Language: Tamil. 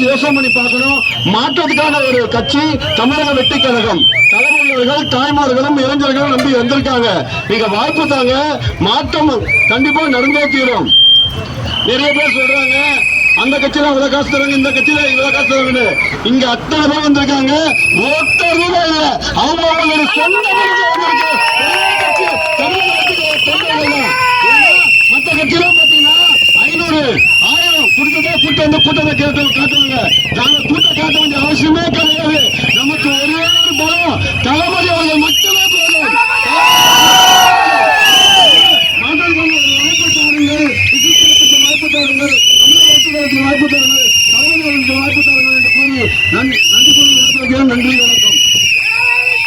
யோசனை பண்ணி பார்க்கணும். மாற்றத்துக்கான ஒரு கட்சி தமிழக வெற்றி கழகம். தலைவர்கள் தாய்மார்களும் இளைஞர்களும் நம்பி வந்திருக்காங்க. நீங்க வாய்ப்பு தாங்க, மாற்றம் கண்டிப்பா நடந்தே தீரும். நிறைய பேர் சொல்றாங்க அந்த கட்சியில இவ்வளவு காசு தராங்க, இந்த கட்சியில இவ்வளவு காசு தராங்க. இங்க அத்தனை பேர் வந்திருக்காங்க, ஒருத்தர் கூட இல்ல. அவங்களுடைய சொந்த மற்ற கட்சியெல்லாம் பாத்தீங்கன்னா 500 1000 கொடுத்ததே கூட்டத்தை காட்டுவாங்க. நாங்க கூட்டம் காட்ட வேண்டிய அவசியமே கிடையாது. நமக்கு ஒரே ஒரு பலம் தளபதி அவர்கள் மட்டுமே போதும். வாய்ப்பு தாருங்கள், தமிழக வாய்ப்பு தாருங்கள், தலைவர்களுக்கு வாய்ப்பு தாருங்கள் என்று கூறி நன்றி கூறி நன்றி.